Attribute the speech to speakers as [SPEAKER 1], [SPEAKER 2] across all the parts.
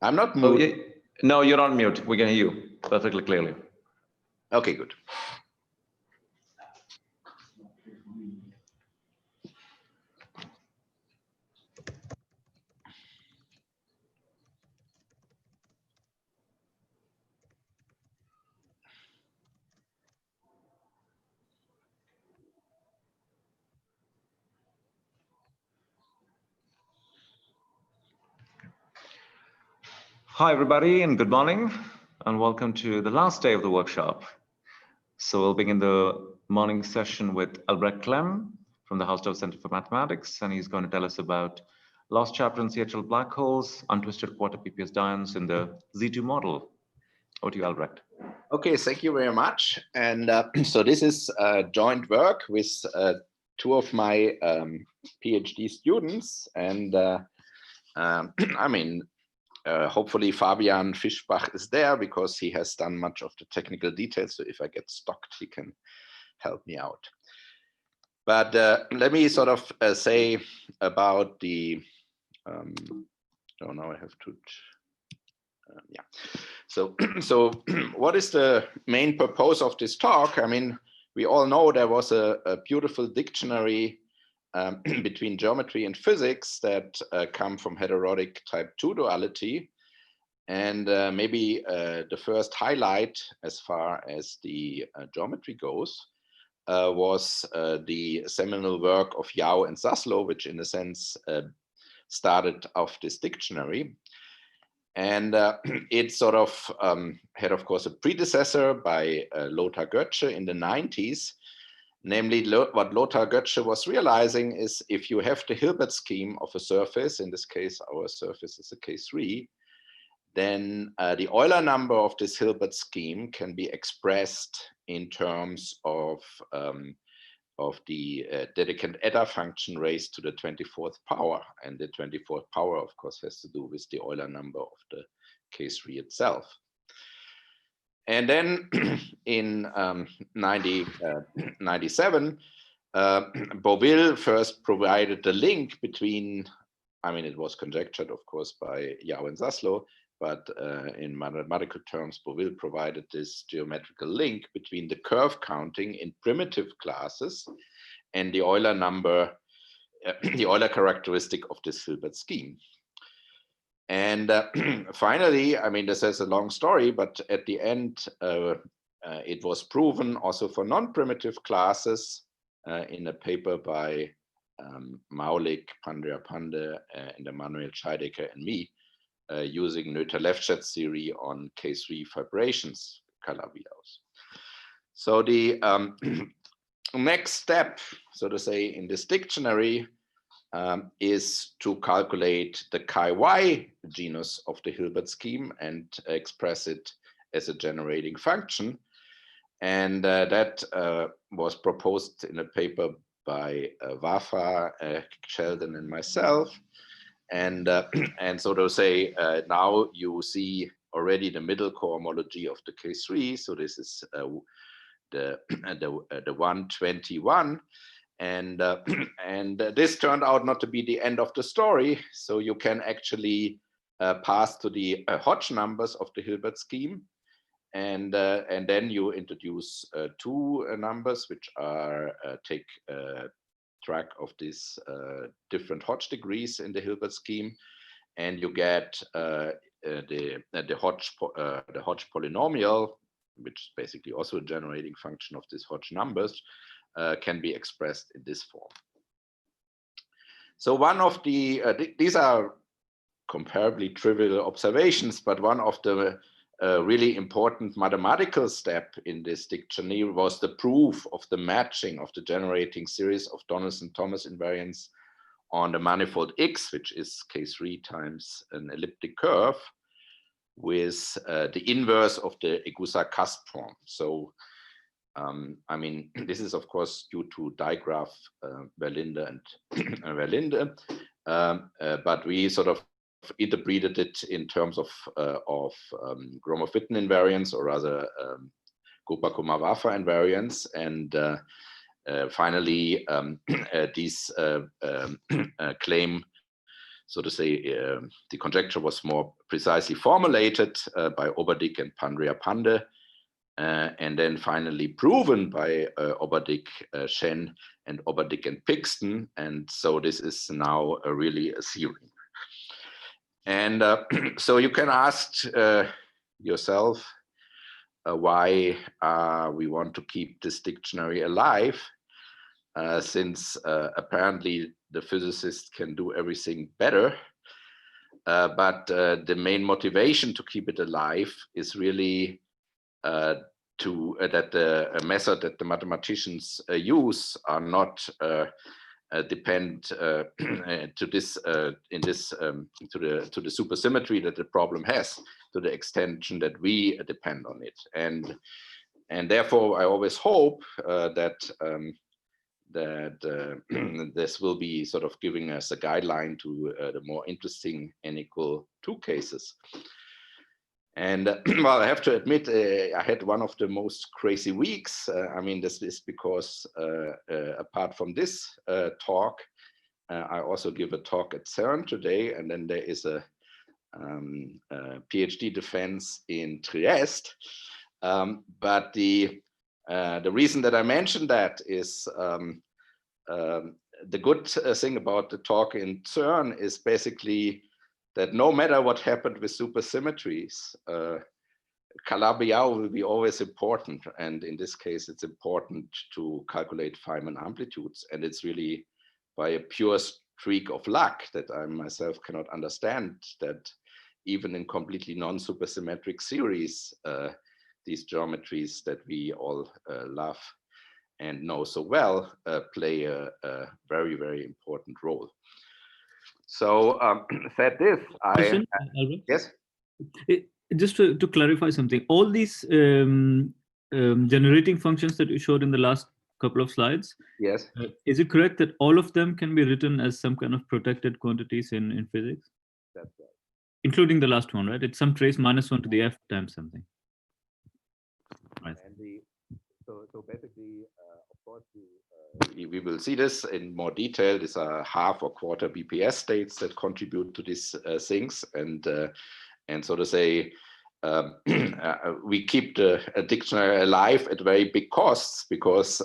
[SPEAKER 1] I'm not
[SPEAKER 2] Oh,
[SPEAKER 1] mute.
[SPEAKER 2] yeah. No, you're on mute. We can hear you perfectly clearly.
[SPEAKER 1] Okay, good.
[SPEAKER 2] Hi, everybody, and good morning, and welcome to the last day of the workshop. So we'll begin the morning session with Albrecht Clem from the Hausdorff Center for Mathematics, and he's going to tell us about last chapter in Seattle black holes, untwisted quarter BPS dyons in the Z2 model. Over to you, Albrecht.
[SPEAKER 1] Okay, thank you very much. And so this is joint work with two of my PhD students, and I mean, hopefully Fabian Fischbach is there because he has done much of the technical details. So if I get stuck, he can help me out. But let me sort of say about the, oh, now I have to, yeah. So what is the main purpose of this talk? I mean, we all know there was a beautiful dictionary between geometry and physics that come from heterodic type 2 duality. And maybe the first highlight as far as the geometry goes was the seminal work of Yao and Zaslow, which in a sense started off this dictionary. And it sort of had, of course, a predecessor by Lothar Götzsche in the 90s. Namely, what Lothar Götzsche was realizing is if you have the Hilbert scheme of a surface, in this case, our surface is a K3, then the Euler number of this Hilbert scheme can be expressed in terms of the Dedekind eta function raised to the 24th power. And the 24th power, of course, has to do with the Euler number of the K3 itself. And then in 1997, Beauville first provided the link between, I mean, it was conjectured, of course, by Yao and Zaslow, but in mathematical terms, Beauville provided this geometrical link between the curve counting in primitive classes and the Euler number, the Euler characteristic of this Hilbert scheme. And finally, I mean, this is a long story, but at the end, it was proven also for non-primitive classes in a paper by Maulik, Pandya, and Emanuel Scheidegger and me, using Noether-Lefschetz theory on K3 fibrations, Calabi-Gauss. So the next step, so to say, in this dictionary is to calculate the chi-y genus of the Hilbert scheme and express it as a generating function. And that was proposed in a paper by Wafa, Sheldon, and myself. And so to say, now you see already the middle cohomology of the K3. So this is the 121. And this turned out not to be the end of the story. So you can actually pass to the Hodge numbers of the Hilbert scheme. And then you introduce two numbers which are take track of these different Hodge degrees in the Hilbert scheme, and you get the Hodge polynomial, which is basically also a generating function of these Hodge numbers, can be expressed in this form. So one of the these are comparably trivial observations, but one of the really important mathematical step in this dictionary was the proof of the matching of the generating series of Donaldson-Thomas invariants on the manifold X, which is K3 times an elliptic curve, with the inverse of the Egusa-Cusp form. So, I mean, this is of course due to Dijkgraaf, Verlinde, and Verlinde, but we sort of interpreted it in terms of Gromov-Witten invariants, or rather Gopa-Kumar-Wafa invariants, and finally these claim so to say, the conjecture was more precisely formulated by Oberdick and Pandrea-Pande, and then finally proven by Oberdick, Shen, and Oberdick and Pixton. And so this is now really a theory. And so you can ask yourself why we want to keep this dictionary alive, since apparently the physicists can do everything better. But the main motivation to keep it alive is really that the method that the mathematicians use are not depend to this to the supersymmetry that the problem has, to the extension that we depend on it. And therefore I always hope that this will be sort of giving us a guideline to the more interesting N=2 cases. And well, I have to admit, I had one of the most crazy weeks. I mean, this is because apart from this talk, I also give a talk at CERN today, and then there is a PhD defense in Trieste. But the reason that I mentioned that is the good thing about the talk in CERN is basically that no matter what happened with supersymmetries, Calabi-Yau will be always important. And in this case, it's important to calculate Feynman amplitudes. And it's really by a pure streak of luck that I myself cannot understand that even in completely non-supersymmetric series, these geometries that we all love and know so well play a very, very important role. So said this,
[SPEAKER 3] Question,
[SPEAKER 1] yes.
[SPEAKER 3] Just to clarify something, all these generating functions that you showed in the last couple of slides,
[SPEAKER 1] yes,
[SPEAKER 3] is it correct that all of them can be written as some kind of protected quantities in physics?
[SPEAKER 1] That's right.
[SPEAKER 3] Including the last one, right? It's some trace -1 to the f times something. Right.
[SPEAKER 1] And so basically, of course, we will see this in more detail. These are half or quarter BPS states that contribute to these things, and so to say, we keep the dictionary alive at very big costs, because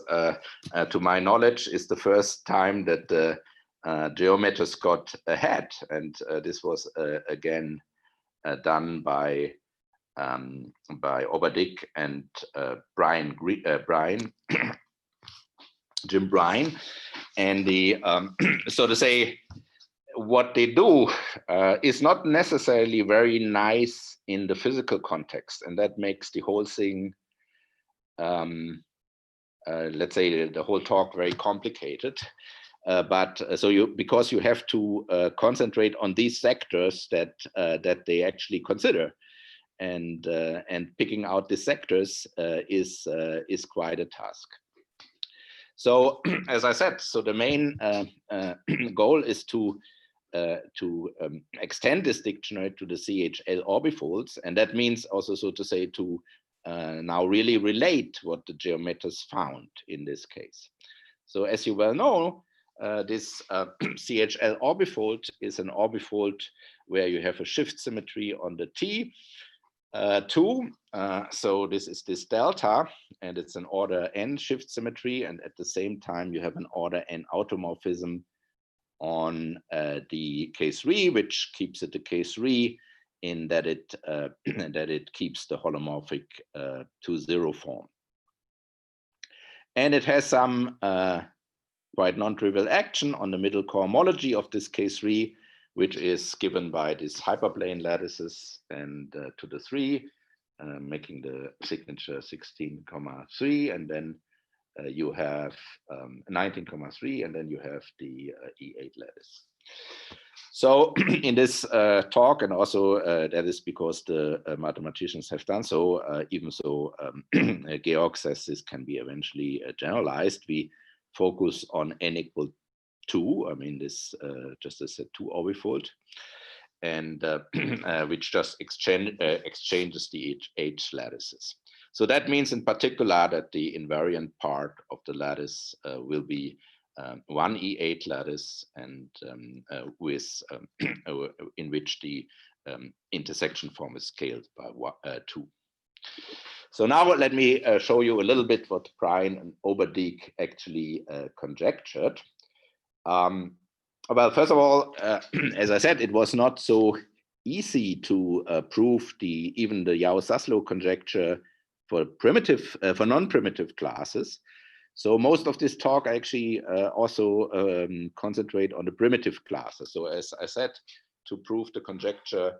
[SPEAKER 1] to my knowledge, it's the first time that the geometers got ahead, and this was again done by Oberdick and Jim Bryan, and the so to say, what they do is not necessarily very nice in the physical context, and that makes the whole thing, let's say, the whole talk very complicated. But so because you have to concentrate on these sectors that they actually consider, and picking out the sectors is quite a task. So as I said, so the main goal is to extend this dictionary to the CHL orbifolds, and that means also, so to say, to now really relate what the geometers found in this case. So as you well know, this CHL orbifold is an orbifold where you have a shift symmetry on the T2. So this is this delta, and it's an order n shift symmetry, and at the same time you have an order n automorphism on the K3, which keeps it the K3 in that it keeps the holomorphic 2-0 form. And it has some quite non-trivial action on the middle cohomology of this K3, which is given by these hyperplane lattices and to the 3, making the signature 16,3, and then you have 19,3, and then you have the E8 lattice. So in this talk, and also that is because the mathematicians have done so, even so Georg says this can be eventually generalized, we focus on n=2, I mean this just as a 2 orbifold, and which just exchanges the H lattices. So that means in particular that the invariant part of the lattice will be one E8 lattice, and with in which the intersection form is scaled by 2. So now let me show you a little bit what Brian and Oberdick actually conjectured. Well, first of all, as I said, it was not so easy to prove even the Yau-Zaslow conjecture for for non-primitive classes. So most of this talk I actually also concentrate on the primitive classes. So as I said, to prove the conjecture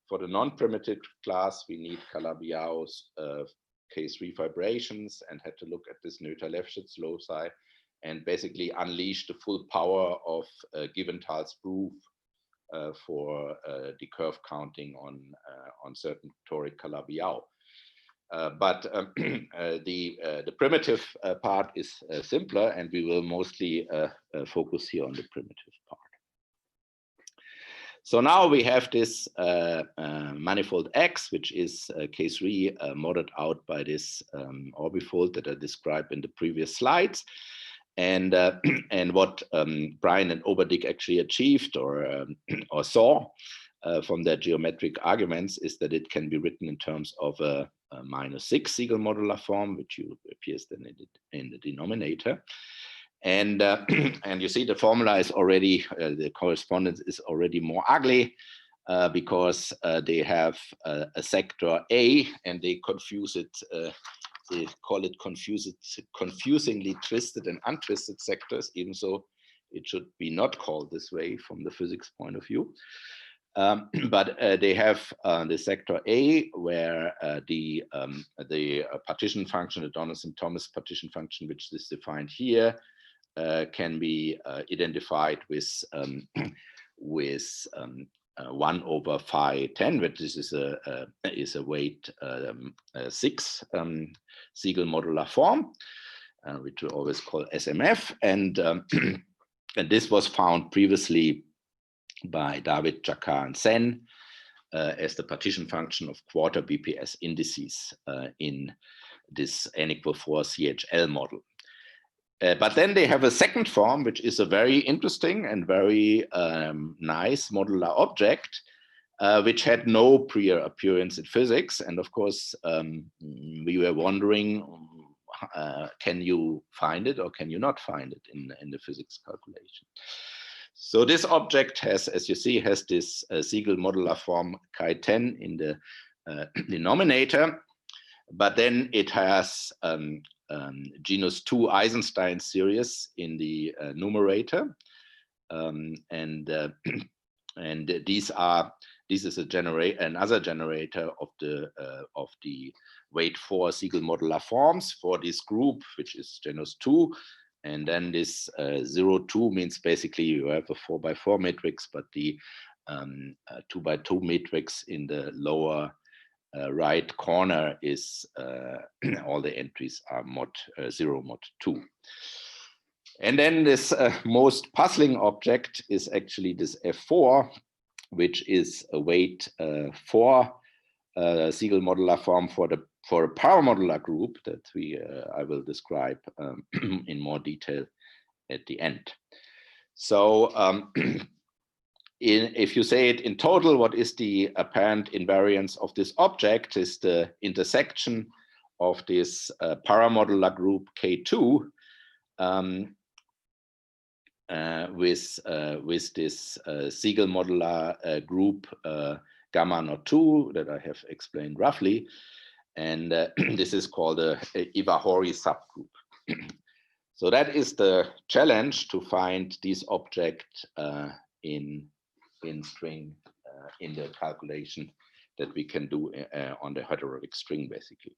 [SPEAKER 1] for the non-primitive class, we need Calabi-Yau's K3 fibrations and had to look at this Noether-Lefschetz loci and basically unleash the full power of Giventhal's proof for the curve counting on certain toric Calabi-Yau. But the primitive part is simpler, and we will mostly focus here on the primitive part. So now we have this manifold X, which is K3 modeled out by this orbifold that I described in the previous slides. And what Brian and Oberdick actually achieved or saw from their geometric arguments is that it can be written in terms of a -6 Siegel modular form, which appears then in the denominator. And and you see the formula is already the correspondence is already more ugly because they have a sector A and they confuse it. They call it confusingly twisted and untwisted sectors, even though it should be not called this way from the physics point of view. But they have the sector A, where the partition function, the Donaldson-Thomas partition function, which is defined here, can be identified with 1/phi10, which is a weight 6 Siegel modular form, which we always call SMF, and this was found previously by David, Jacquard, and Sen as the partition function of quarter BPS indices in this n=4 CHL model. But then they have a second form, which is a very interesting and very nice modular object, which had no prior appearance in physics. And of course, we were wondering, can you find it or can you not find it in the physics calculation? So this object has, as you see, has this Siegel modular form chi10 in the denominator, but then it has genus 2 Eisenstein series in the numerator, and this is another generator of the weight 4 Siegel modular forms for this group, which is genus 2. And then this 0,2 means basically you have a 4x4 matrix, but the 2x2 matrix in the lower right corner is all the entries are mod 0, mod 2. And then this most puzzling object is actually this F4, which is a weight 4 Siegel modular form for a paramodular group that I will describe in more detail at the end. So if you say it in total, what is the apparent invariance of this object is the intersection of this paramodular group K2 with this Siegel modular group gamma not 2 that I have explained roughly. And this is called a Iwahori subgroup. So that is the challenge, to find this object in string in the calculation that we can do on the heterodic string, basically.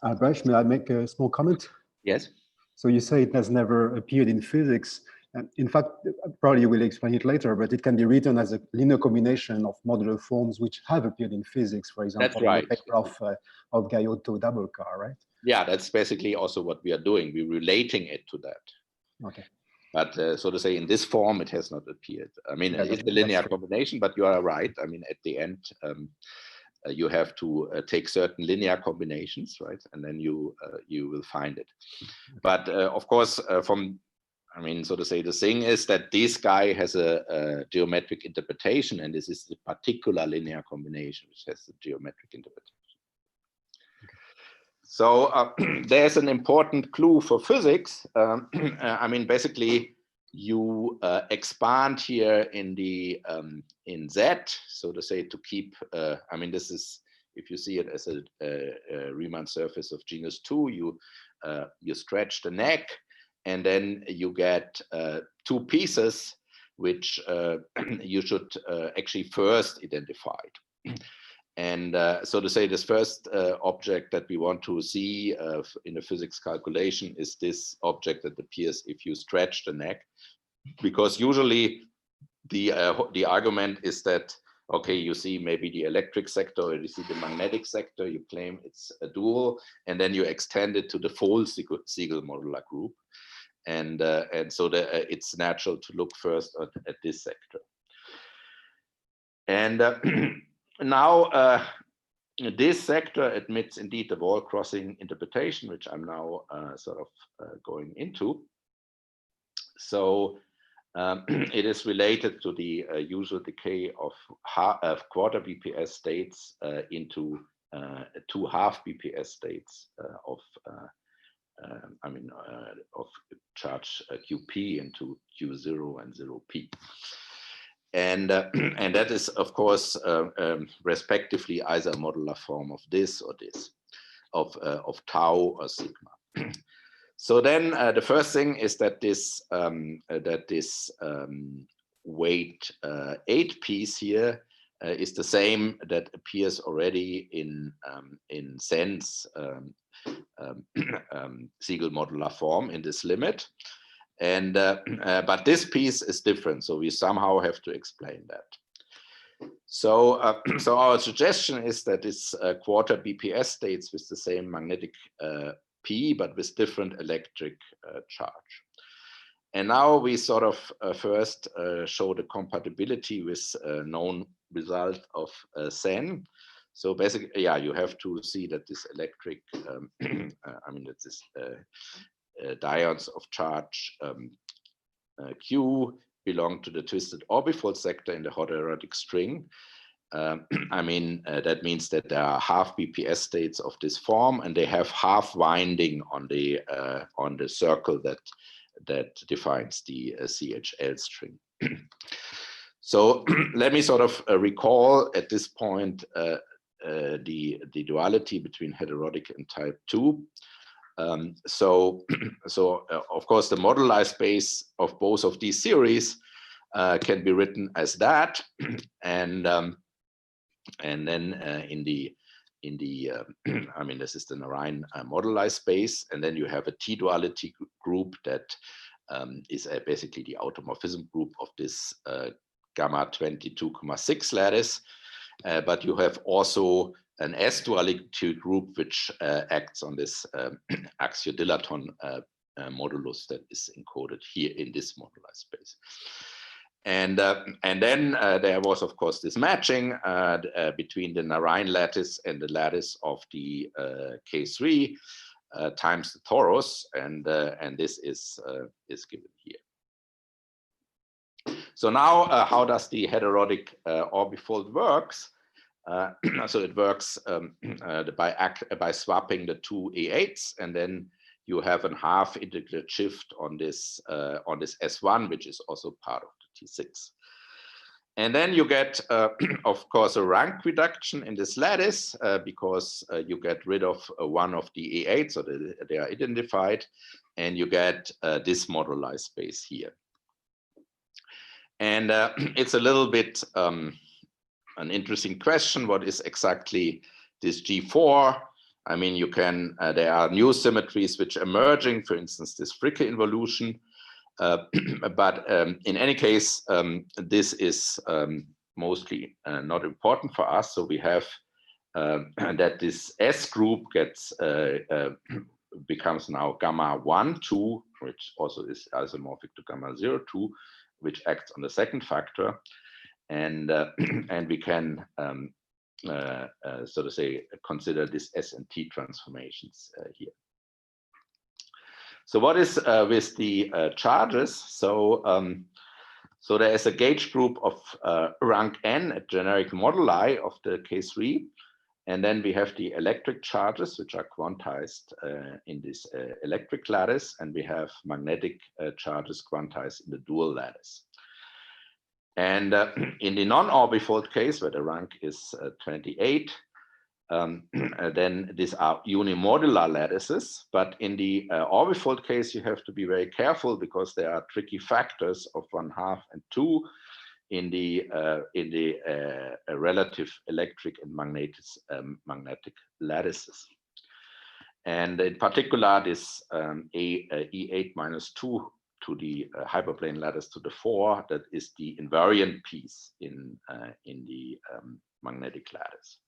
[SPEAKER 4] Albrecht, may I make a small comment?
[SPEAKER 1] Yes.
[SPEAKER 4] So you say it has never appeared in physics. And in fact, probably you will explain it later, but it can be written as a linear combination of modular forms which have appeared in physics, for example,
[SPEAKER 1] that's right.
[SPEAKER 4] in the paper of Gaiotto double car, right?
[SPEAKER 1] Yeah, that's basically also what we are doing. We're relating it to that.
[SPEAKER 4] Okay.
[SPEAKER 1] But so to say, in this form, it has not appeared. I mean, yeah, it's a linear combination, but you are right. I mean, at the end, you have to take certain linear combinations, right? And then you will find it. But of course, from I mean, so to say, the thing is that this guy has a geometric interpretation, and this is the particular linear combination which has the geometric interpretation. So there's an important clue for physics. I mean, basically, you expand here in the in Z, so to say, to keep. I mean, this is, if you see it as a Riemann surface of genus 2, you stretch the neck, and then you get two pieces which you should actually first identify. And so to say, this first object that we want to see in a physics calculation is this object that appears if you stretch the neck, because usually the argument is that, okay, you see maybe the electric sector, or you see the magnetic sector, you claim it's a dual, and then you extend it to the full Siegel modular group. And so it's natural to look first at this sector. And now this sector admits indeed the wall crossing interpretation, which I'm now sort of going into. So it is related to the usual decay of quarter BPS states into two half BPS states of of charge QP into Q0 and 0P. And that is, of course, respectively either a modular form of this or this, of tau or sigma. So then the first thing is that this weight 8 piece here is the same that appears already in sense Siegel modular form in this limit. And but this piece is different, so we somehow have to explain that. So so our suggestion is that it's quarter BPS states with the same magnetic P, but with different electric charge. And now we sort of first show the compatibility with known result of Sen. So basically, yeah, you have to see that this electric, I mean, that this diodes of charge Q belong to the twisted orbifold sector in the heterodic string. I mean, that means that there are half BPS states of this form, and they have half winding on the circle that defines the CHL string. So let me sort of recall at this point the duality between heterodic and type 2. So of course, the moduli space of both of these series can be written as that, and then in the I mean, this is the Narayan moduli space, and then you have a T-duality group that is basically the automorphism group of this gamma 22,6 lattice, but you have also an S-duality group which acts on this axiodilaton modulus that is encoded here in this moduli space. And then there was, of course, this matching between the Narayan lattice and the lattice of the K3 times the torus, and this is given here. So now, how does the heterodic orbifold works? So it works by swapping the two E8s, and then you have a half integrated shift on this S1, which is also part of the T6. And then you get, of course, a rank reduction in this lattice because you get rid of one of the E8, so they are identified, and you get this moduli space here. And it's a little bit an interesting question. What is exactly this G4? I mean, you can, there are new symmetries which are emerging, for instance, this Fricke involution. But in any case, this is mostly not important for us. So we have that this S group gets becomes now gamma 1, 2, which also is isomorphic to gamma 0, 2, which acts on the second factor. And we can, so to say, consider this S and T transformations here. So what is with the charges? So so there is a gauge group of rank n at generic moduli of the K3. And then we have the electric charges, which are quantized in this electric lattice. And we have magnetic charges quantized in the dual lattice. And in the non-orbifold case, where the rank is 28, then these are unimodular lattices. But in the orbifold case, you have to be very careful because there are tricky factors of 1/2 and 2 in the relative electric and magnetic lattices. And in particular, this E8 minus 2 to the hyperplane lattice to the 4, that is the invariant piece in the magnetic lattice.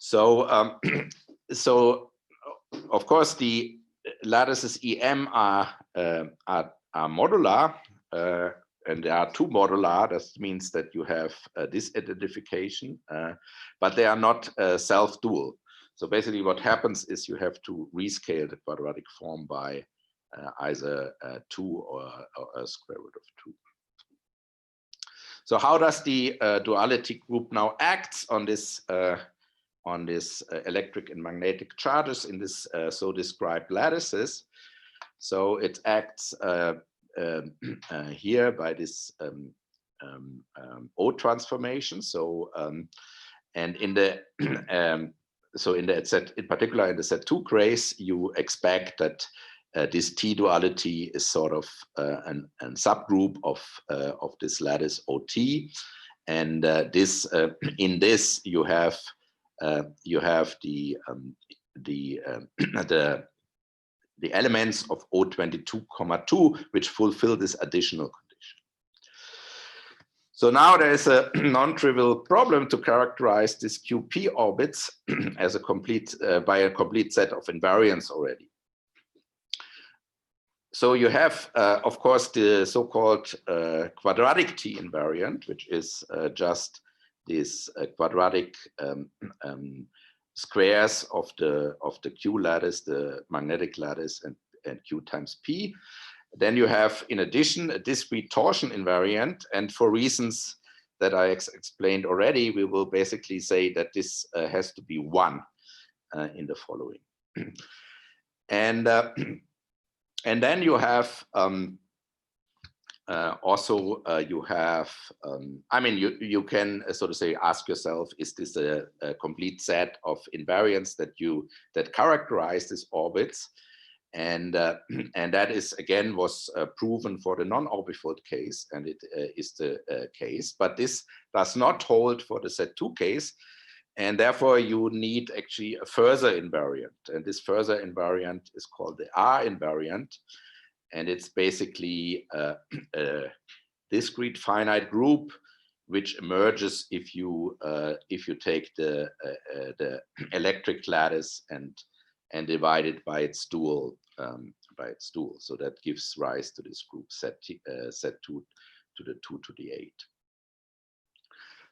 [SPEAKER 1] So, so of course, the lattices EM are modular, and there are two modular. That means that you have this identification, but they are not self-dual. So basically, what happens is you have to rescale the quadratic form by either 2 or a square root of 2. So how does the duality group now act on this electric and magnetic charges in this so described lattices? So it acts here by this O transformation. So and in the so in the set, in particular in the set2 case, you expect that this T duality is sort of a subgroup of this lattice OT, and this in this you have the elements of O22,2 which fulfill this additional condition. So now there is a non-trivial problem to characterize these QP orbits as a complete by a complete set of invariants already. So you have, of course, the so-called quadratic T invariant, which is just this quadratic squares of the Q lattice, the magnetic lattice, and Q times P. Then you have, in addition, a discrete torsion invariant, and for reasons that I explained already, we will basically say that this has to be 1 in the following. And then you have also you have I mean you can so to say ask yourself, is this a complete set of invariants that characterize these orbits? And that is again was proven for the non-orbifold case, and it is the case, but this does not hold for the set2 case, and therefore you need actually a further invariant, and this further invariant is called the R invariant, and it's basically a discrete finite group which emerges if you take the electric lattice and divide it by its dual. So that gives rise to this group set2 to the 2 to the 8.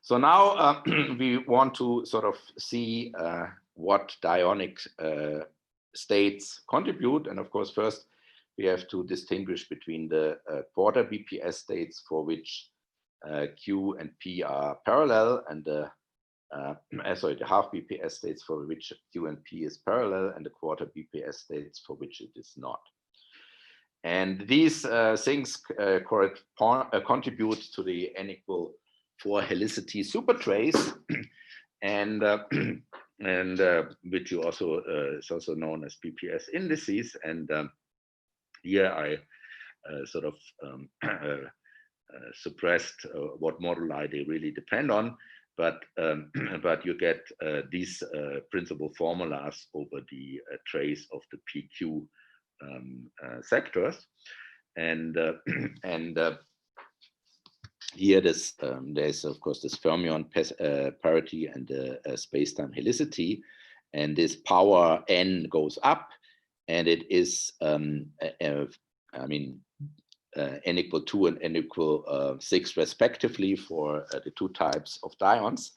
[SPEAKER 1] So now we want to sort of see what dionic states contribute, and of course first we have to distinguish between the quarter BPS states for which Q and P are parallel, and the half BPS states for which Q and P is parallel, and the quarter BPS states for which it is not. And these things contribute to the n=4 helicity supertrace, and which you also is also known as BPS indices. And here I sort of suppressed what moduli they really depend on. But you get these principal formulas over the trace of the PQ sectors, and here there's of course this fermion parity and the space-time helicity, and this power n goes up, and it is I mean n=2 and n=6 respectively for the two types of dions.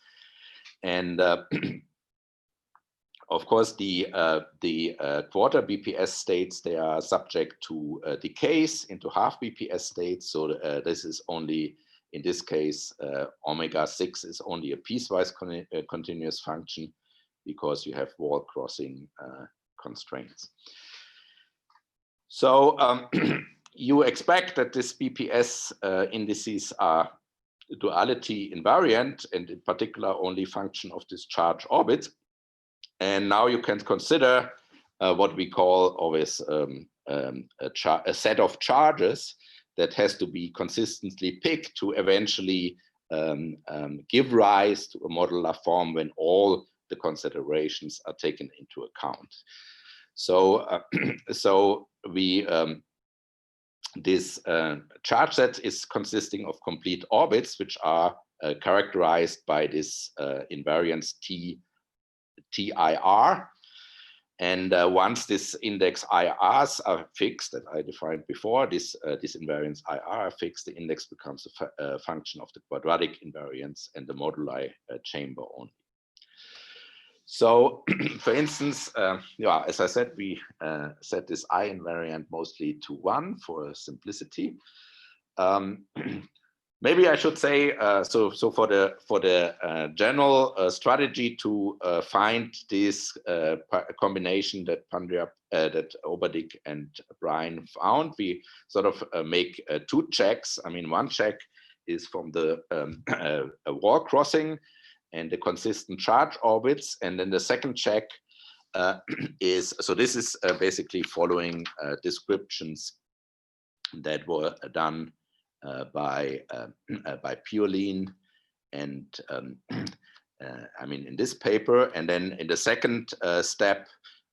[SPEAKER 1] And of course, the quarter BPS states, they are subject to decays into half BPS states. So this is only, in this case, omega 6 is only a piecewise continuous function because you have wall crossing constraints. So you expect that this BPS indices are duality invariant, and in particular only function of this charge orbit. And now you can consider what we call always a set of charges that has to be consistently picked to eventually give rise to a modular form when all the considerations are taken into account. So, this charge set is consisting of complete orbits, which are characterized by this invariance TIR. And once this index IRs are fixed, that I defined before, this invariance IR are fixed, the index becomes a function of the quadratic invariance and the moduli chamber only. So, for instance, yeah, as I said, we set this I invariant mostly to 1 for simplicity. Maybe I should say, so for the general strategy to find this combination that that Oberdick and Brian found, we sort of make 2 checks. I mean, one check is from the wall crossing and the consistent charge orbits, and then the second check is, so this is basically following descriptions that were done by Purleen and I mean in this paper. And then in the second step,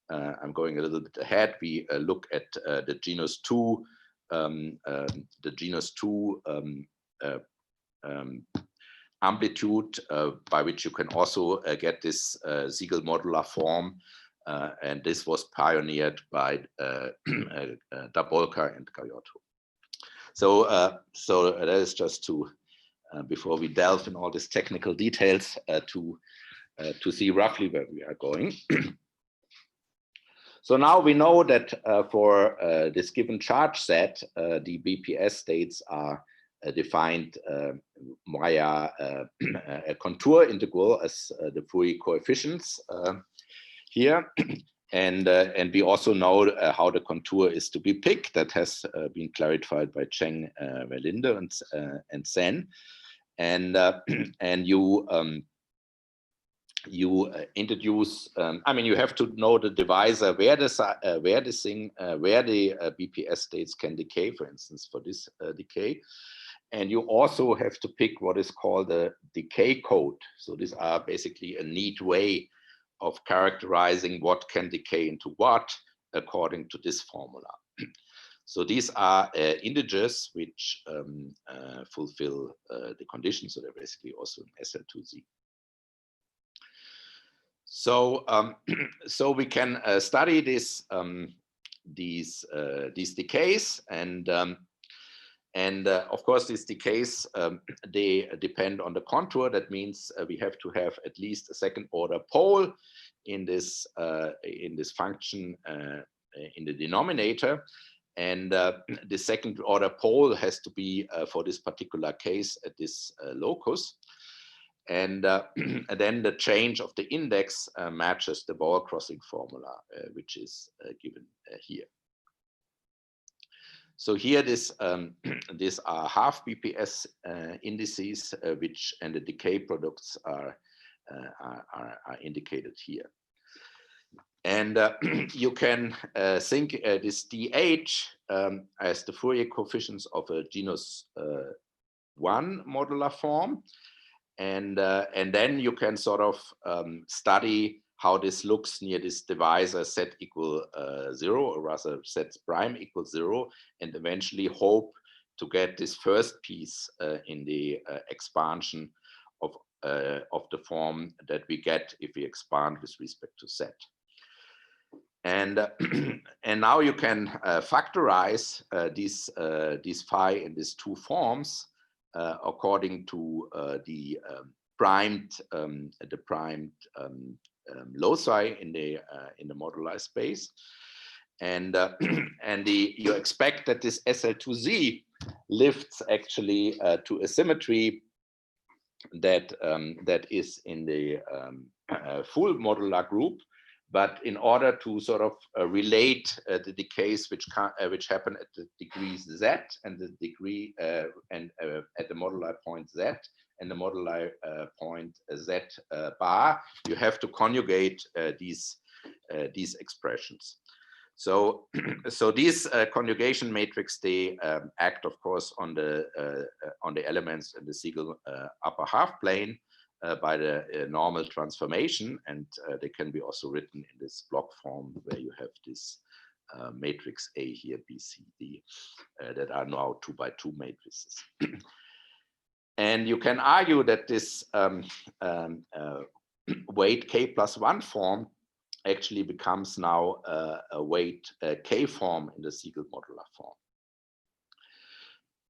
[SPEAKER 1] I'm going a little bit ahead, we look at the genus 2, amplitude by which you can also get this Siegel modular form, and this was pioneered by Dabolka and Gayotto. So, so that is just to, before we delve in all these technical details, to see roughly where we are going. So now we know that for this given charge set, the BPS states are defined via a contour integral as the Fourier coefficients here. And we also know how the contour is to be picked. That has been clarified by Cheng, Verlinde, and Sen. And you introduce. I mean, you have to know the divisor where the BPS states can decay. For instance, for this decay, and you also have to pick what is called the decay code. So these are basically a neat way of characterizing what can decay into what according to this formula. So these are integers which fulfill the conditions, so they're basically also an SL2Z. So so we can study this these decays, and of course these decays they depend on the contour. That means we have to have at least a second order pole in this function in the denominator, and the second order pole has to be for this particular case at this locus, and then the change of the index matches the ball crossing formula, which is given here. So here these are half BPS indices, which and the decay products are indicated here. And you can think this DH as the Fourier coefficients of a genus 1 modular form, and then you can sort of study how this looks near this divisor set equal 0, or rather set prime equals 0, and eventually hope to get this first piece in the expansion of the form that we get if we expand with respect to set. And and now you can factorize these phi in these two forms according to the primed loci in the moduli space, and you expect that this SL2Z lifts actually to a symmetry that is in the full modular group. But in order to sort of relate the decays which happen at the degree Z and the degree at the moduli point Z and the moduli point Z bar, you have to conjugate these expressions. So these conjugation matrix, they act, of course, on the elements in the Siegel upper half plane by the normal transformation, and they can be also written in this block form where you have this matrix A here, B, C, D, that are now 2 by 2 matrices. And you can argue that this weight K+1 form actually becomes now a weight K form in the Siegel modular form.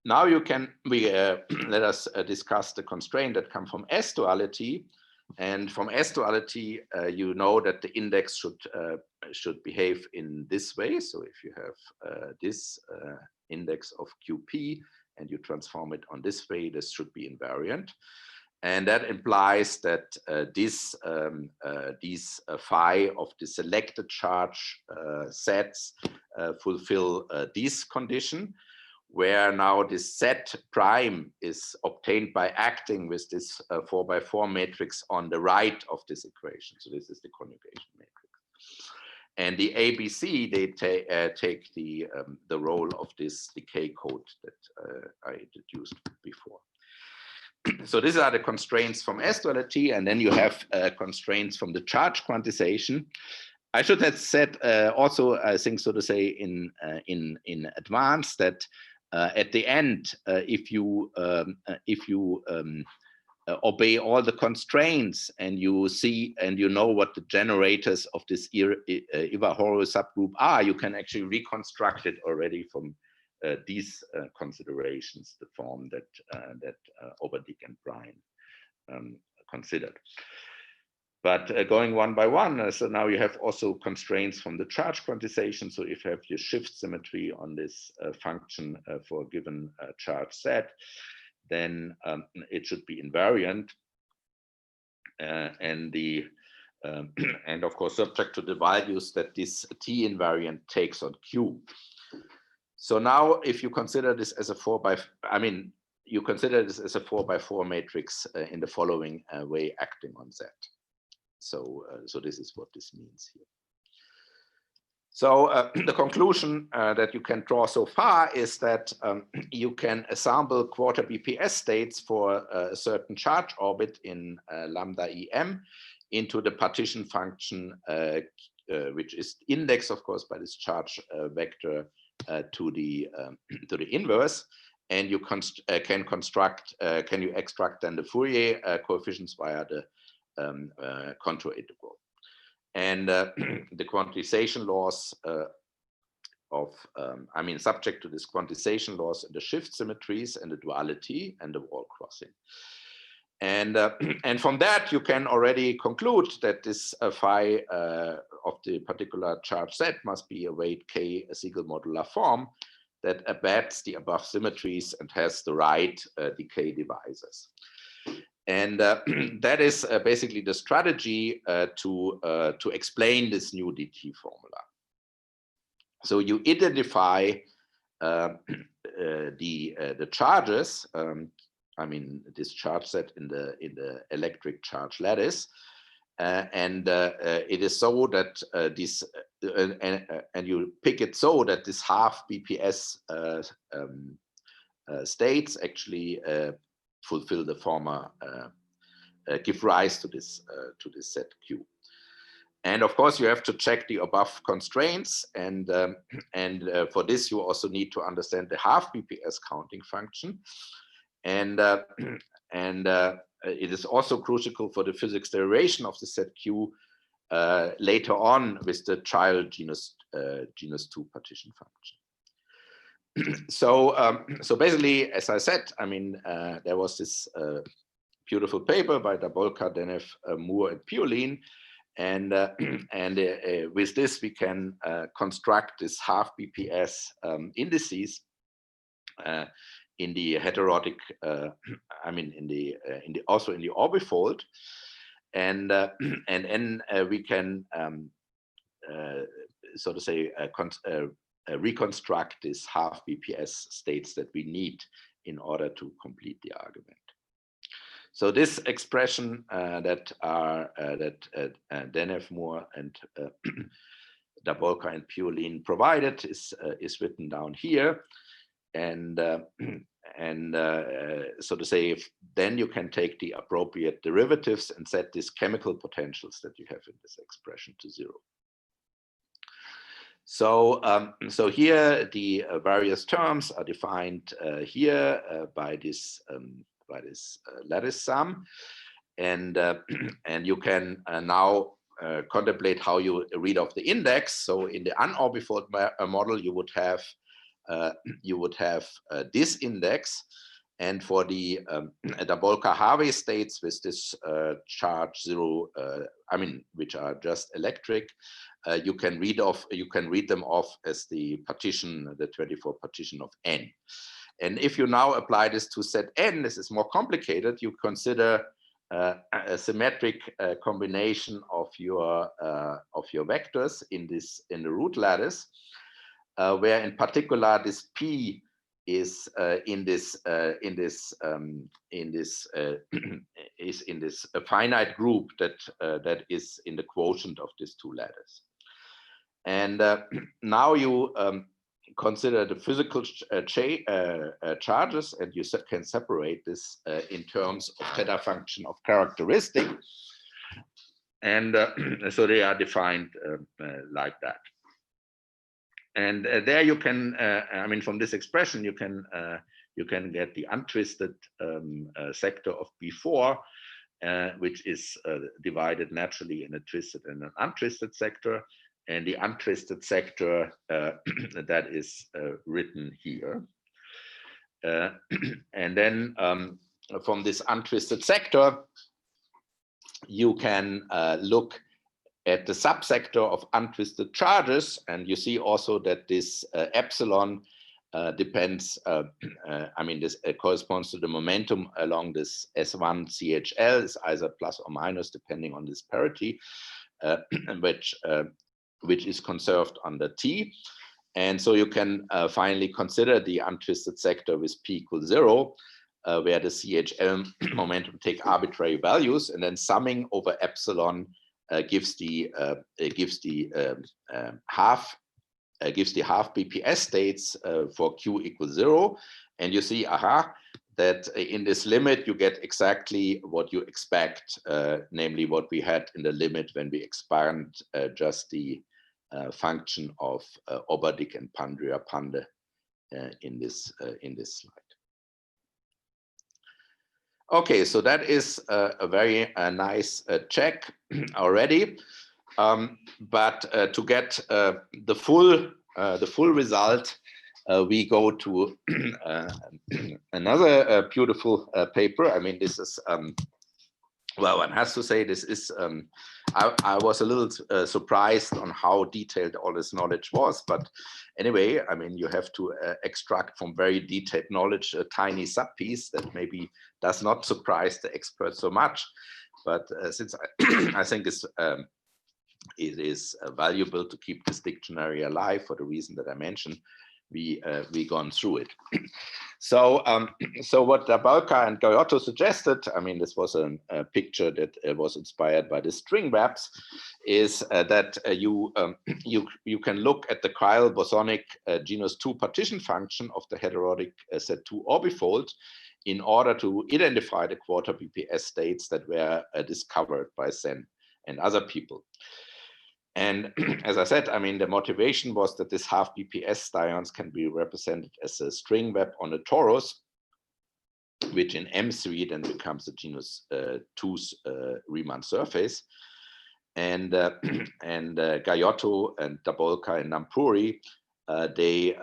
[SPEAKER 1] Now let us discuss the constraint that come from S duality. And from S duality, you know that the index should behave in this way. So if you have this index of QP and you transform it on this way, this should be invariant. And that implies that these phi of the selected charge sets fulfill this condition, where now this set prime is obtained by acting with this 4 by 4 matrix on the right of this equation. So this is the conjugation matrix. And the ABC, they take the role of this decay code that I introduced before. So these are the constraints from S duality, and then you have constraints from the charge quantization. I should have said also, I think, so to say, in advance, that at the end, if you obey all the constraints and you see and you know what the generators of this Iwahara subgroup are, you can actually reconstruct it already from these considerations, the form that Oberdick and Bryan considered. But going one by one, so now you have also constraints from the charge quantization. So if you have your shift symmetry on this function for a given charge set, then it should be invariant, and of course subject to the values that this T invariant takes on Q. So now, if you consider this as a 4 by 4 matrix in the following way, acting on Z. So this is what this means here. So the conclusion that you can draw so far is that you can assemble quarter BPS states for a certain charge orbit in lambda EM into the partition function, which is indexed, of course, by this charge vector to the inverse, and you can extract then the Fourier coefficients via the contour integral. And the quantization laws subject to this quantization laws and the shift symmetries and the duality and the wall crossing. And from that, you can already conclude that this phi of the particular charge set must be a weight K, a Siegel modular form that abets the above symmetries and has the right decay divisors. And that is basically the strategy to explain this new DT formula. So you identify the charges. This charge set in the electric charge lattice, and it is so that this and you pick it so that this half BPS states actually fulfill the former, give rise to this set Q. And of course, you have to check the above constraints, and for this you also need to understand the half BPS counting function. And it is also crucial for the physics derivation of the set Q later on with the child genus 2 partition function. So basically, as I said, there was this beautiful paper by Dabolka, Denev, Moore, and Piolin. And with this, we can construct this half BPS indices in the heterodic, I mean, also in the orbifold, and then we can, so to say, reconstruct this half BPS states that we need in order to complete the argument. So this expression that Denev, Moore, and Dabolka and Piolin provided is written down here, and so to say, then you can take the appropriate derivatives and set these chemical potentials that you have in this expression to 0. So, so here the various terms are defined here by this lattice sum, and you can now contemplate how you read off the index. So in the unorbifold model, you would have this index, and for the Dabolka-Harvey states with this charge 0, I mean, which are just electric, you can read them off as the partition, the 24 partition of n. And if you now apply this to set n, this is more complicated. You consider a symmetric combination of your vectors in the root lattice, where in particular this p is in this finite group that is in the quotient of these two lattices. And now you consider the physical charges, and you can separate this in terms of theta function of characteristic, and so they are defined like that. And there you can, I mean, from this expression, you can get the untwisted sector of B4, which is divided naturally in a twisted and an untwisted sector. And the untwisted sector that is written here. And then from this untwisted sector, you can look at the subsector of untwisted charges, and you see also that this epsilon depends, I mean, this corresponds to the momentum along this S1 CHL, is either plus or minus depending on this parity, which is conserved under T. And so you can finally consider the untwisted sector with P equals 0, where the CHL momentum take arbitrary values, and then summing over epsilon gives the half BPS states for Q equals 0. And you see, that in this limit you get exactly what you expect, namely what we had in the limit when we expand just the function of Orbi and Pandria Pande in this slide. Okay, so that is a very nice check already, but to get the full result, we go to another beautiful paper. I mean, this is well, one has to say this is. I was a little surprised on how detailed all this knowledge was, but anyway, I mean, you have to extract from very detailed knowledge a tiny subpiece that maybe does not surprise the expert so much. But since I think it is valuable to keep this dictionary alive for the reason that I mentioned, we gone through it. So so what Dabolka and Gaiotto suggested, I mean, this was a picture that was inspired by the string webs, is that you can look at the chiral bosonic genus 2 partition function of the heterodic set 2 orbifold in order to identify the quarter BPS states that were discovered by Sen and other people. And as I said, I mean, the motivation was that this half BPS stions can be represented as a string web on a torus, which in M3 then becomes a genus 2's Riemann surface. And Gaiotto and Dabolka and Nampuri, they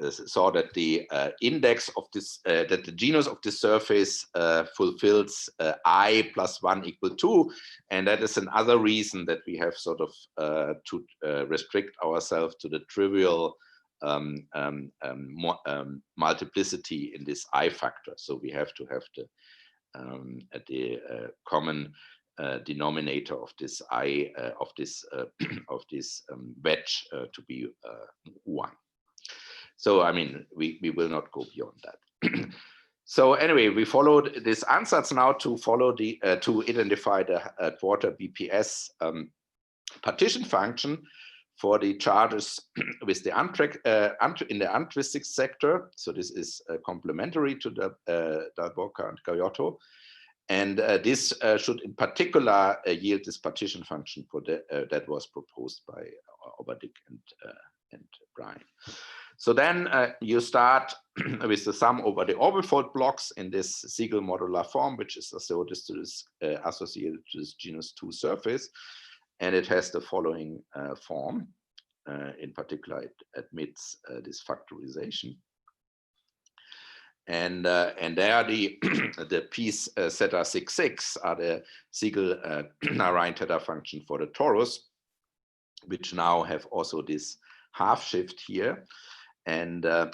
[SPEAKER 1] saw that the index of this, that the genus of this surface fulfills I plus 1 equal 2, and that is another reason that we have sort of to restrict ourselves to the trivial multiplicity in this I factor. So we have to have the common denominator of this I of this wedge to be 1. So I mean, we will not go beyond that. So anyway, we followed this ansatz now to follow the to identify the quarter BPS partition function for the charges with the in the untwisted sector. So this is complementary to the Dalbocca and Gaiotto. And this should in particular yield this partition function for the that was proposed by Orbi and Brian. So then you start with the sum over the orbifold blocks in this Siegel modular form, which is associated to this genus 2 surface, and it has the following form. In particular, it admits this factorization. And there the the piece zeta 6 are the Siegel Rhine theta function for the torus, which now have also this half shift here, and the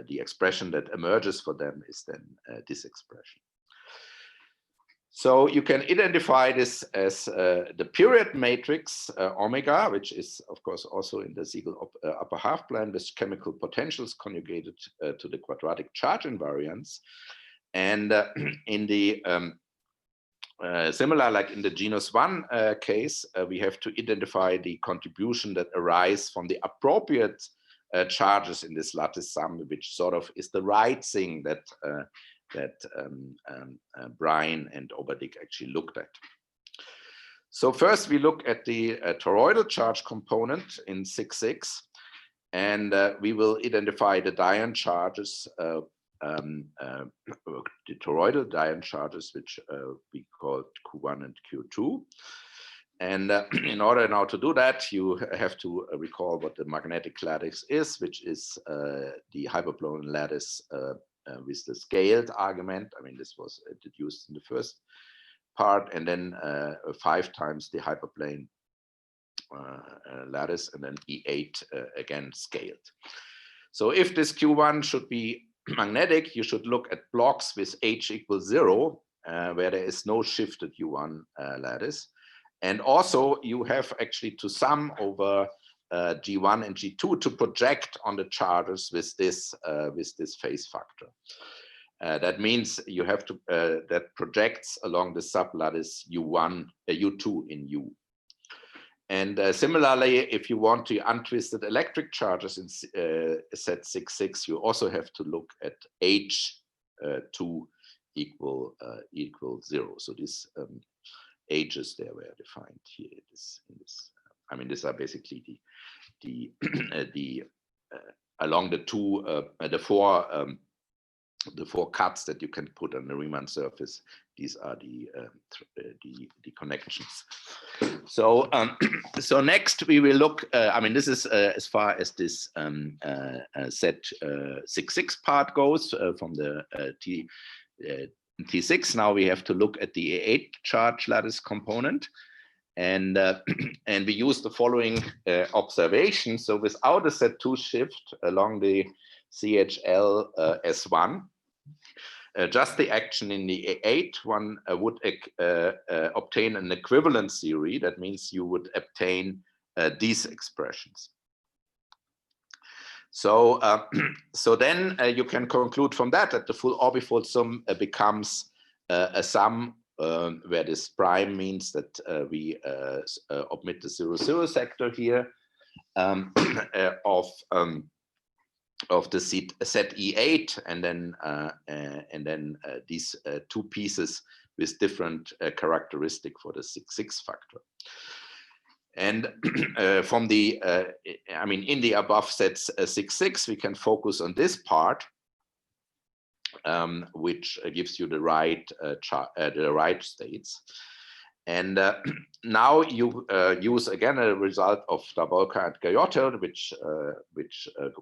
[SPEAKER 1] expression that emerges for them is then this expression. So you can identify this as the period matrix omega, which is of course also in the Siegel upper half plane with chemical potentials conjugated to the quadratic charge invariants. And in the similar like in the genus 1 case, we have to identify the contribution that arise from the appropriate charges in this lattice sum, which sort of is the right thing that Brian and Orbi actually looked at. So first we look at the toroidal charge component in 6,6, and we will identify the Diane charges, the toroidal Diane charges, which we call Q1 and Q2. And in order now to do that, you have to recall what the magnetic lattice is, which is the hyperplane lattice with the scaled argument. I mean, this was introduced in the first part, and then 5 times the hyperplane lattice, and then E8 again scaled. So if this Q1 should be magnetic, you should look at blocks with H equals 0, where there is no shifted U1 lattice. And also you have actually to sum over G1 and G2 to project on the charges with this phase factor. That means you have to that projects along the sublattice U1, U2 in U. And similarly, if you want the untwisted electric charges in set 6,6, you also have to look at H2 equal 0. So these H's there were defined here in this. I mean, these are basically the along the four cuts that you can put on the Riemann surface. These are the connections. So so next we will look. I mean, this is as far as this set 6,6 part goes from the T6. Now we have to look at the A8 charge lattice component, and we use the following observation. So without a set 2 shift along the CHL S1, just the action in the A8, one would obtain an equivalence theory. That means you would obtain these expressions. So so then you can conclude from that the full orbifold sum becomes a sum where this prime means that we omit the 0,0 sector here of the set E8, and then these 2 pieces with different characteristic for the 6,6 factor. And from the, I mean, in the above sets 6,6, we can focus on this part, which gives you the right states. And now you use again a result of Dabolka and Gayotta, which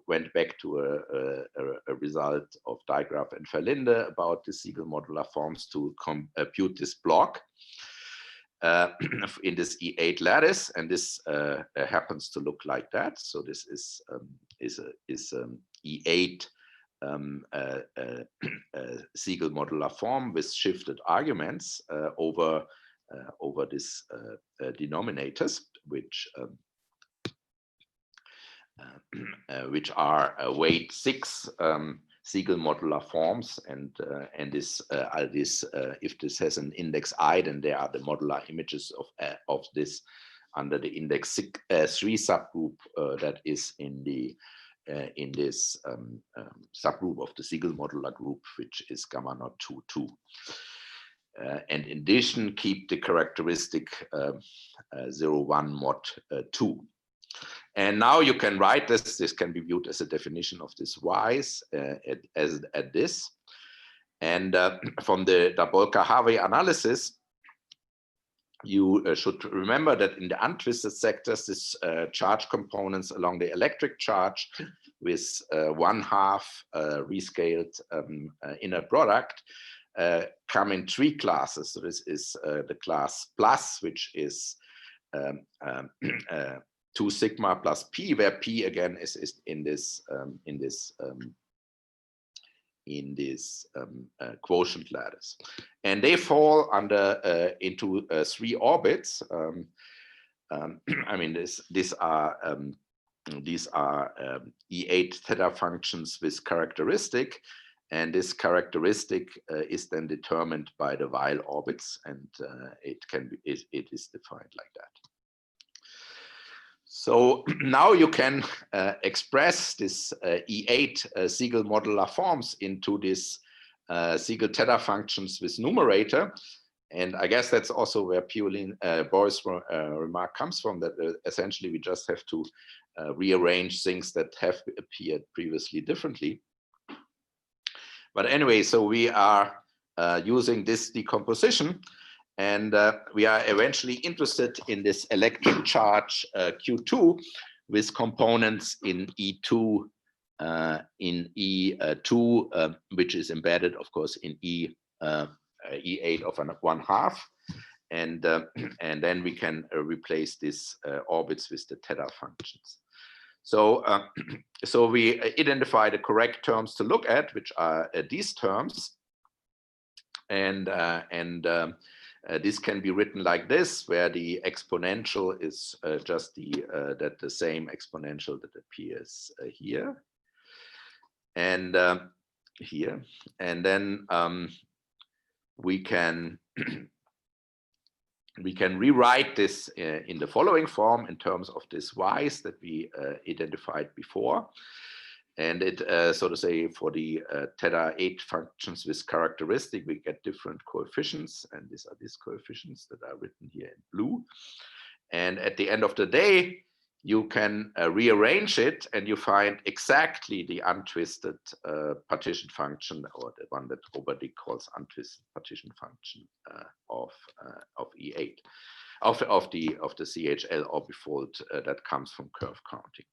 [SPEAKER 1] went back to a result of Dijkgraaf and Verlinde about the Siegel modular forms to compute this block in this E8 lattice, and this happens to look like that. So this is E8 Siegel modular form with shifted arguments over this denominators, which are weight 6 Siegel modular forms, and this if this has an index I, then there are the modular images of this under the index 3 subgroup that is in this subgroup of the Siegel modular group, which is gamma naught 2 2. And in addition, keep the characteristic 0 1 mod 2. And now you can write this. This can be viewed as a definition of this Y's at this. And from the Dabolka-Harvey analysis, you should remember that in the untwisted sectors, this charge components along the electric charge with 1/2 rescaled inner product come in 3 classes. So this is the class plus, which is 2 sigma plus p, where p again is in this quotient lattice, and they fall under into 3 orbits. I mean, these are E8 theta functions with characteristic, and this characteristic is then determined by the Weil orbits, and it is defined like that. So now you can express this E8 Siegel modular forms into this Siegel theta functions with numerator. And I guess that's also where Boris' remark comes from, that essentially we just have to rearrange things that have appeared previously differently. But anyway, so we are using this decomposition, and we are eventually interested in this electric charge Q2 with components in E2, which is embedded, of course, in E8 of 1/2, and then we can replace these orbits with the theta functions. So, so we identify the correct terms to look at, which are these terms, and this can be written like this, where the exponential is just the same exponential that appears here and here, and then we can rewrite this in the following form in terms of this Y's that we identified before. And it, so to say, for the theta 8 functions with characteristic, we get different coefficients, and these are these coefficients that are written here in blue. And at the end of the day, you can rearrange it, and you find exactly the untwisted partition function, or the one that Robert calls untwisted partition function of E8, of the CHL orbifold that comes from curve counting.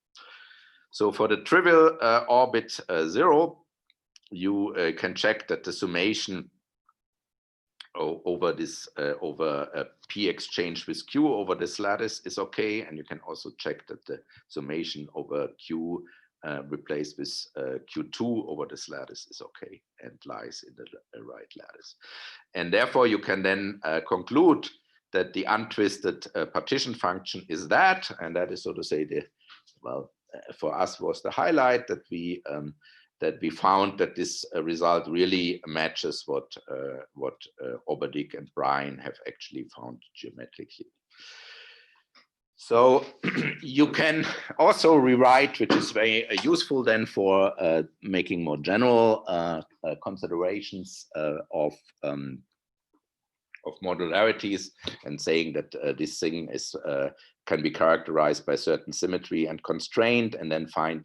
[SPEAKER 1] So for the trivial orbit 0, you can check that the summation over this P exchange with Q over this lattice is okay, and you can also check that the summation over Q replaced with Q2 over this lattice is okay and lies in the right lattice. And therefore you can then conclude that the untwisted partition function is that, and that is, so to say, the, well, for us was the highlight that we found that this result really matches what Obadic and Brian have actually found geometrically. So you can also rewrite, which is very useful then for making more general considerations of modularities, and saying that this thing is can be characterized by certain symmetry and constraint, and then find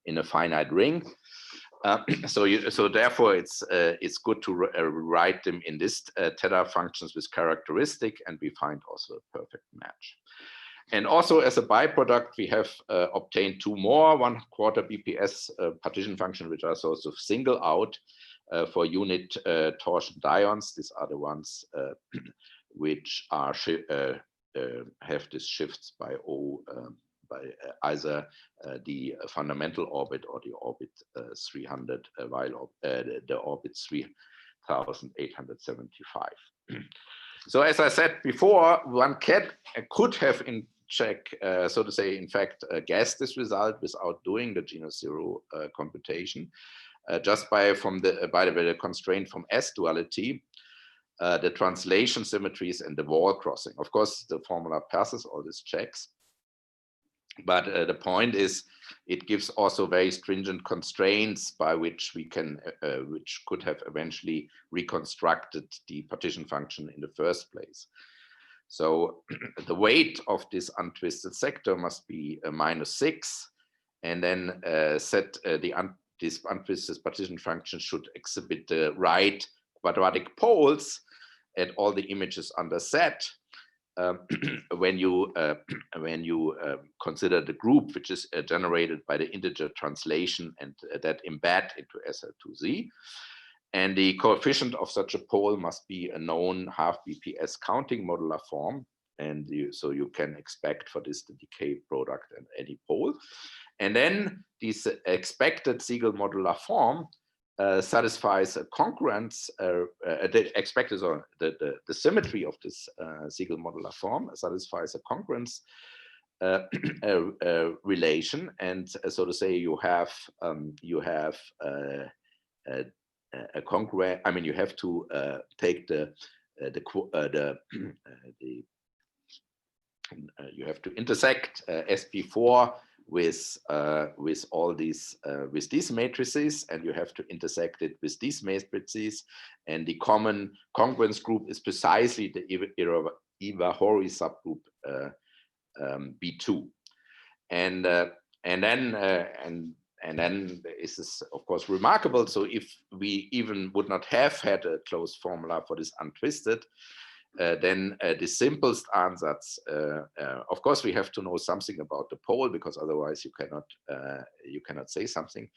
[SPEAKER 1] in a finite ring. So therefore it's good to write them in this theta functions with characteristic, and we find also a perfect match. And also as a byproduct, we have obtained two more 1/4 BPS partition functions, which are sort of single out for unit torsion dions. These are the ones which are have these shifts by O by either the fundamental orbit or the orbit 300, while the orbit 3875. So as I said before, one could have in check, so to say, in fact, guess this result without doing the genus zero computation, just by the constraint from S duality, the translation symmetries and the wall crossing. Of course, the formula passes all these checks, but the point is, it gives also very stringent constraints by which we can, which could have eventually reconstructed the partition function in the first place. So the weight of this untwisted sector must be -6, and then this untwisted partition function should exhibit the right quadratic poles at all the images under Z. When you consider the group which is generated by the integer translation and that embed into SL2Z, and the coefficient of such a pole must be a known half BPS counting modular form, and so you can expect for this the decay product and any pole, and then this expected Siegel modular form satisfies a congruence, the expected, or the symmetry of this Siegel modular form satisfies a congruence relation, and so to say, you have a congruent. I mean, you have to take you have to intersect SP4 with all these with these matrices, and you have to intersect it with these matrices, and the common congruence group is precisely the Iwahori subgroup B2, and then this is of course remarkable. So if we even would not have had a closed formula for this untwisted, then the simplest ansatz, of course, we have to know something about the pole, because otherwise you cannot say something.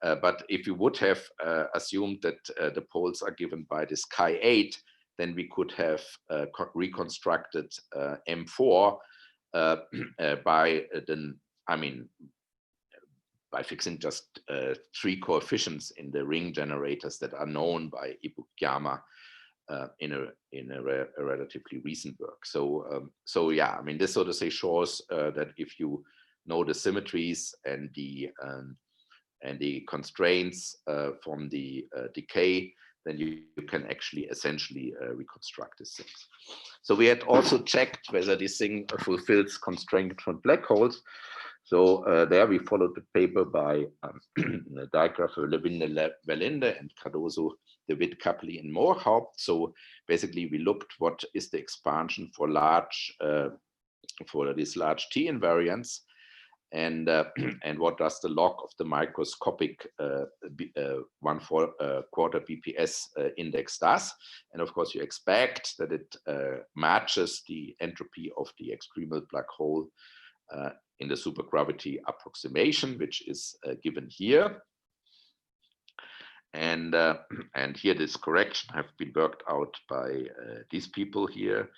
[SPEAKER 1] But if you would have assumed that the poles are given by this chi8, then we could have reconstructed M4 by fixing just 3 coefficients in the ring generators that are known by Ibukiyama in a relatively recent work. So so yeah, I mean, this sort of say shows that if you know the symmetries and the constraints from the decay, then you can actually essentially reconstruct these things. So we had also checked whether this thing fulfills constraint from black holes. So there we followed the paper by Dijkgraaf, Levinde, and Cardoso, DeWitt, Kapley, and Moorhaupt. So basically, we looked what is the expansion for these large T invariants, and what does the log of the microscopic 1/4 BPS index does. And of course, you expect that it matches the entropy of the extremal black hole in the supergravity approximation, which is given here. And here this correction have been worked out by these people here.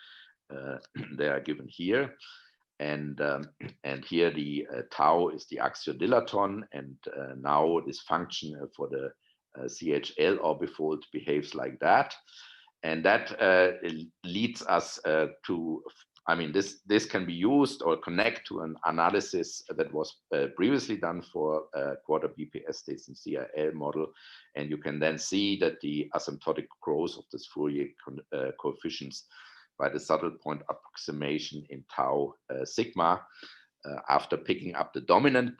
[SPEAKER 1] They are given here. And here the tau is the axiodilaton, and now this function for the CHL orbifold behaves like that. And that leads us to, I mean, this can be used or connect to an analysis that was previously done for quarter BPS states in CRL model, and you can then see that the asymptotic growth of this Fourier coefficients by the subtle point approximation in tau sigma after picking up the dominant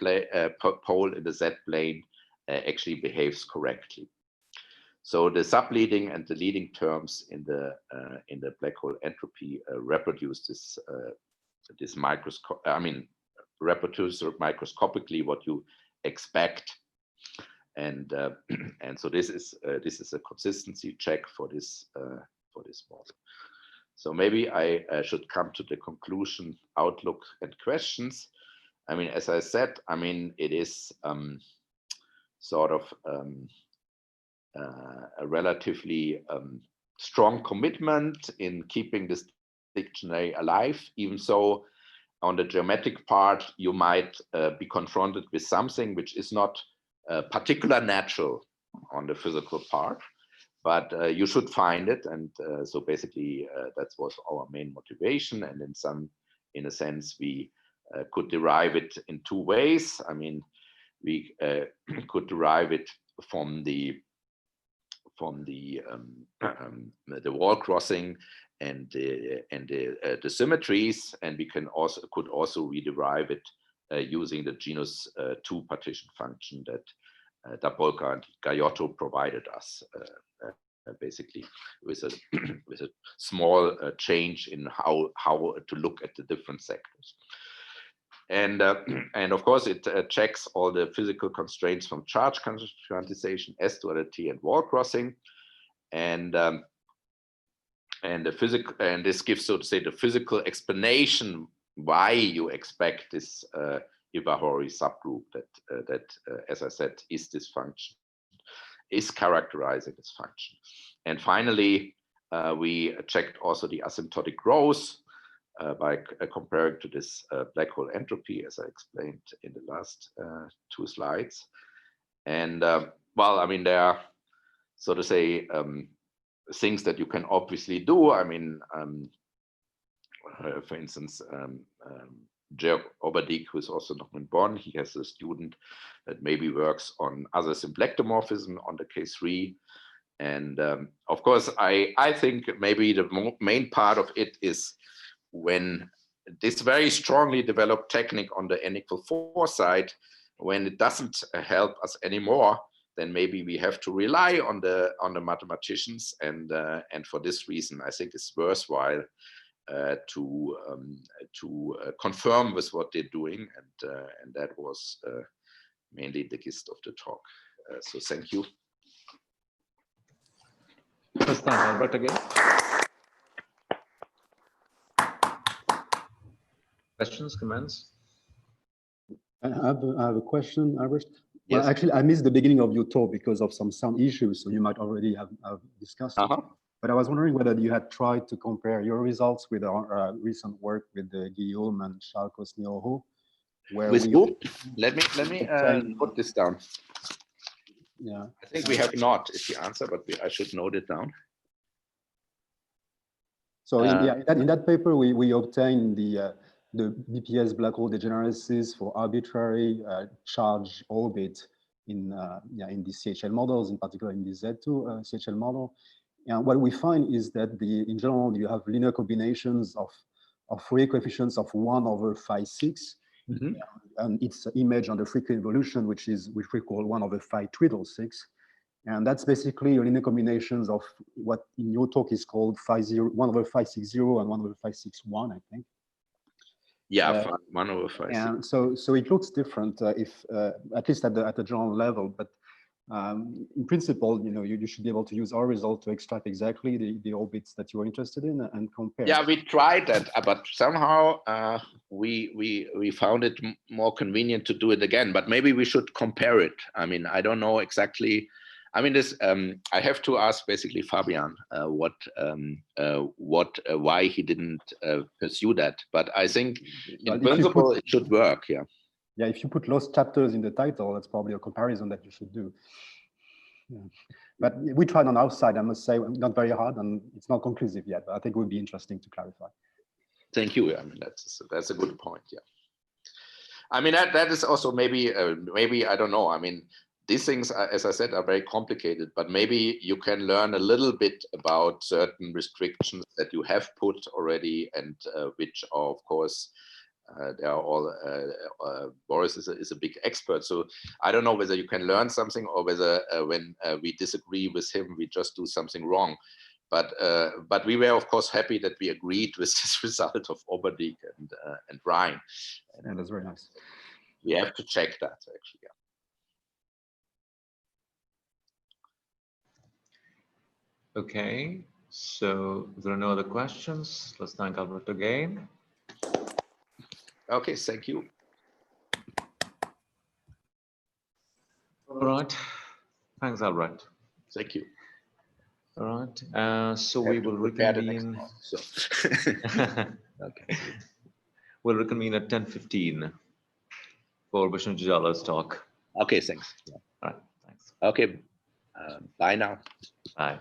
[SPEAKER 1] pole in the Z plane actually behaves correctly. So the subleading and the leading terms in the black hole entropy reproduce this reproduce microscopically what you expect, and and so this is a consistency check for this model. So maybe I should come to the conclusion, outlook, and questions. I mean, as I said, I mean, it is sort of a relatively strong commitment in keeping this dictionary alive, even so on the geometric part, you might be confronted with something which is not particular natural on the physical part, but you should find it. And so basically that was our main motivation. And in a sense, we could derive it in two ways. I mean, we could derive it from the wall crossing and the symmetries, and we could also rederive it using the genus 2 partition function that Dabolka and Gaiotto provided us, basically with a small change in how to look at the different sectors. And of course, it checks all the physical constraints from charge quantization, S-duality, and wall crossing, and this gives, so to say, the physical explanation why you expect this Ibarhori subgroup that as I said, is this function, is characterizing this function. And finally, we checked also the asymptotic growth by comparing to this black hole entropy, as I explained in the last 2 slides. And well, I mean, there are, so to say, things that you can obviously do. I mean, for instance, Georg Oberdick, who is also not in Bonn, he has a student that maybe works on other symplectomorphism on the K3. And of course, I think maybe the main part of it is when this very strongly developed technique on the n=4 side, when it doesn't help us anymore, then maybe we have to rely on the mathematicians, and for this reason, I think it's worthwhile to confirm with what they're doing, and that was mainly the gist of the talk. So thank you.
[SPEAKER 2] Let's thank Albert again. Questions, comments?
[SPEAKER 4] I have a question, Albert.
[SPEAKER 1] Yes.
[SPEAKER 4] Well, actually, I missed the beginning of your talk because of some sound issues, so you might already have discussed it. But I was wondering whether you had tried to compare your results with our recent work with Guillaume and Charles Cosnioro, where
[SPEAKER 1] with who? Let me put this down.
[SPEAKER 4] Yeah,
[SPEAKER 1] I think we have not, is the answer, but I should note it down.
[SPEAKER 4] So in that paper, we obtained the BPS black hole degeneracies for arbitrary charge orbit in the CHL models, in particular in the Z2 CHL model. And what we find is that in general, you have linear combinations of Fourier coefficients of 1/phi6, and its image on the frequent evolution, which we call 1/phi6. And that's basically a linear combinations of what in your talk is called 1/phi60 and 1/phi61, I think.
[SPEAKER 1] Yeah, 1/phi6.
[SPEAKER 4] And so it looks different if at least at the general level, but in principle, you should be able to use our result to extract exactly the orbits that you're interested in and compare.
[SPEAKER 1] Yeah, we tried that, but somehow we found it more convenient to do it again. But maybe we should compare it. I mean, I don't know exactly. I mean, this I have to ask basically Fabian why he didn't pursue that. But I think in principle it should work. Yeah.
[SPEAKER 4] Yeah, if you put lost chapters in the title, that's probably a comparison that you should do. Yeah. But we tried on our side, I must say, not very hard, and it's not conclusive yet, but I think it would be interesting to clarify.
[SPEAKER 1] Thank you. I mean, that's a good point. Yeah. I mean, that is also maybe I don't know. I mean, these things, as I said, are very complicated, but maybe you can learn a little bit about certain restrictions that you have put already, and which are, of course, they are all, Boris is a big expert. So I don't know whether you can learn something or whether when we disagree with him, we just do something wrong. But we were, of course, happy that we agreed with this result of Oberdick and Ryan.
[SPEAKER 4] And that's very nice.
[SPEAKER 1] We have to check that, actually. Yeah.
[SPEAKER 2] Okay, so if there are no other questions, let's thank Albert again.
[SPEAKER 1] Okay, thank you.
[SPEAKER 2] All right, thanks, Albert.
[SPEAKER 1] Thank you.
[SPEAKER 2] All right, so
[SPEAKER 1] I
[SPEAKER 2] we
[SPEAKER 1] have to
[SPEAKER 2] will
[SPEAKER 1] prepare the next
[SPEAKER 2] reconvene.
[SPEAKER 1] one, so. Okay.
[SPEAKER 2] We'll reconvene at 10:15 for Vishnu Jala's talk.
[SPEAKER 1] Okay, thanks.
[SPEAKER 2] All right, thanks.
[SPEAKER 1] Okay, bye now.
[SPEAKER 2] Bye.